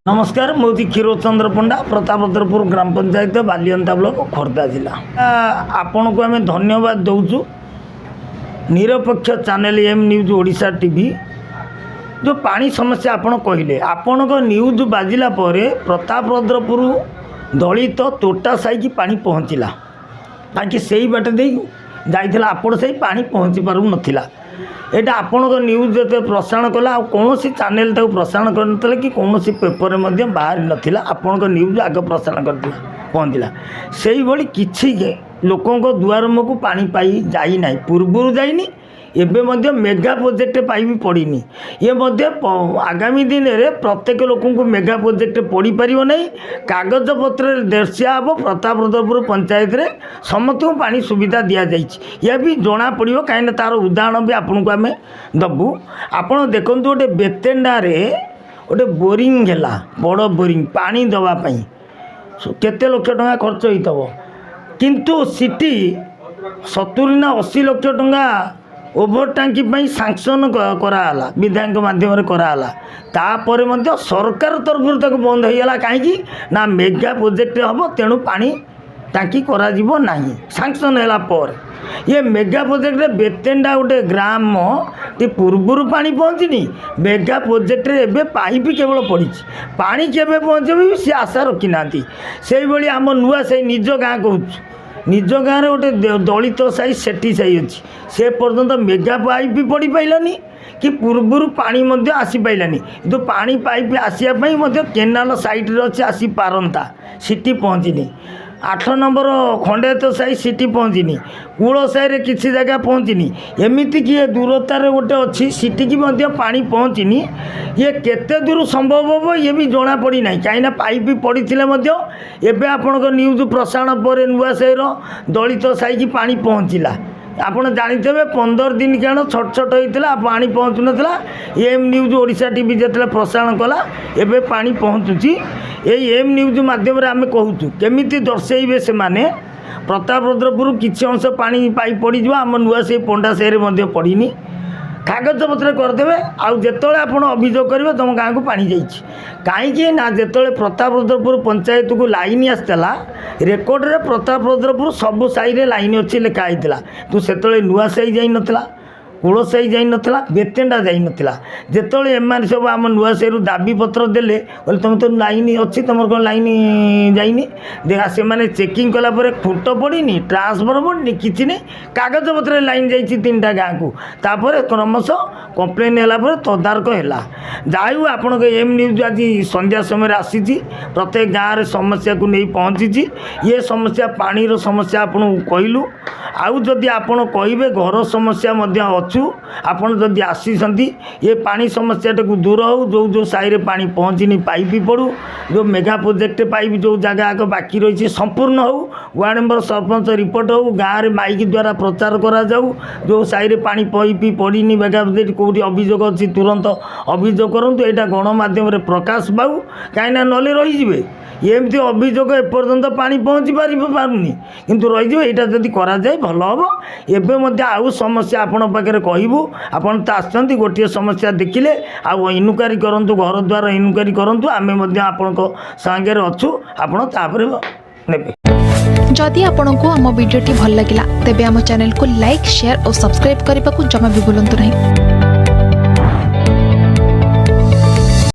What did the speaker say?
नमस्कार मोदी क्षीरोद चंद्र पंडा प्रतापद्रपुर ग्राम पंचायत बालियंता ब्लॉक खोर्धा जिला आपण को आम धन्यवाद दौचु निरपेक्ष channel M news Odisha TV जो पानी समस्या आपण कहले आपण को न्यूज बाजिला परे प्रतापद्रपुर दलित तोटा साई की पानी पहुँचला ताकि सही बाटे दे जाइला आपण से पानी पहुँची पारु नथिला एटा आपण को न्यूज जो प्रसारण कला कौन चैनल तक प्रसारण कर कि कौन पेपर में बाहर नाला आपण को न्यूज आग प्रसारण कर पहुँचला से भाई किसी लोकों को दुआर मुख पानी पाई जाई ना पूर्वर जाइनी एबे मध्य मेगा प्रोजेक्ट पाई पड़नी ये मध्य आगामी दिन में प्रत्येक लोक मेगा प्रोजेक्ट पड़ पार नहीं कागज पत्र दर्शिया हम प्रतापद्रपुर पंचायत रे समस्त पानी सुविधा दि जाए भी जना पड़ो कहीं तार उदाहरण भी आपन को आम दबू आपड़ देखु गोटे बेतेंडा गोटे बोरिंग है बड़ बोरिंग पानी दवापाई केते लक्ष टका खर्च होता किंतु सिटी 70 ना 80 लक्ष टका ओभर टांकी सांक्शन कराला विधायक माध्यम कराला तापर सरकार तरफ तक बंद हो गला कहीं ना मेगा प्रोजेक्ट हम तेणु पानी टांकी करा नहीं सांक्शन है पर ये मेगा प्रोजेक्ट बेतेंडा गोटे ग्राम टी पूर्वर पानी पहुँचनी मेगा प्रोजेक्ट एवं पाइप केवल पड़ी पानी केवे पहुँचे भी सी आशा रखी ना से भाई आम नुआ से निज गाँ कहूँ निज गाँव में गोटे दलित साई सेठी साई अच्छी से पर्यंत मेगा पाइप भी पड़ पारानी कि पूर्वर पानी आसी पारानी तो पानी पाइप आसापी केनाल साइड अच्छे आसी पारंता सिटी पहुँचनी 8 नंबर खंडेत साई सिटी पहुँचनी कूल साई किसी जगह पहुँचनी एमती कि दूरतार गोटे अच्छी सिटी की पानी पहुँचनी ये केते दूर संभव हम ये भी जना पड़ी ना कहीं पाइप भी पड़ी एवं आपण न्यूज प्रसारण पर नुआ साईर दलित साई की पानी पहुँचला आपड़ जाते 15 दिन क्या छट छट होता पानी पहुँचु नाला एम न्यूज ओडिशा टीवी जो प्रसारण कला एवं पानी पहुँचुची यही एम न्यूज मध्यम आम कहूँ केमी दर्शे से माने प्रतापद्रपुर किसी अंश पानी पाई पड़ आम नुआ से पंडा साई पड़नी कागज पत्र करदे आते आप अभियोग करेंगे तुम गाँव को पानी जाइए कहीं ना जो प्रतापद्रपुर पंचायत को लाइन आसला रेकर्ड रे प्रतापद्रपुर सबू साई लाइन अच्छी लिखाई तू से नुआ साई जाई नथिला कूल साई जाई नथिला बेतेंडा जाई नथिला जेतोले एम सब आम नुआ साई दाबी पत्र देले बोले तुम तो लाइन अच्छी तुम कौन लाइन जाइनी देखा से मैंने चेकिंग कला खुट पड़नी ट्रांसफर पड़नी किसी नहीं कागज पत्र लाइन जाइए 3टा गाँ को तापर क्रमश कम्प्लेन है तदारक है जाऊ आपण एम न्यूज आज संध्या समय आसी प्रत्येक गाँव में समस्या को नहीं पहुँची ये समस्या पानी समस्या आपन कहलु आउ जदि आपण कहे घर समस्या अच्छु आपण जदि आसी ये पानी समस्या को दूर हो जो साई पानी पहुँचनी पाइप भी पड़ू जो मेगा प्रोजेक्ट पाइप जो जगह बाकी रही संपूर्ण हो वार्ड मेंबर सरपंच रिपोर्ट हो गाँव में माइक द्वारा प्रचार करा जाऊ जो साई पानी पाइप पड़नी मेगा प्रोजेक्ट कौटी अभियोग अच्छी तुरंत अभियोग करूँ यहाँ गणमाध्यम प्रकाश पाऊ कहीं ना रही एमती अभियोग एपर्यंत पानी पहुँची पारुनी किंतु रही यहाँ जदि कराए भल हम एवं आउ समस्या आपण पाखे कहूँ आपड़ तो आसती गोटे समस्या देखिले आउ इनक्वारी करूँ घर द्वार इनक्वारी करूँ आम आपण सांगे अच्छु आपड़ ने जदि आपंक आम भिडी भल लगा तेब आम चैनल को लाइक शेयर और सब्सक्राइब करने को जमा भी भूलु नहीं।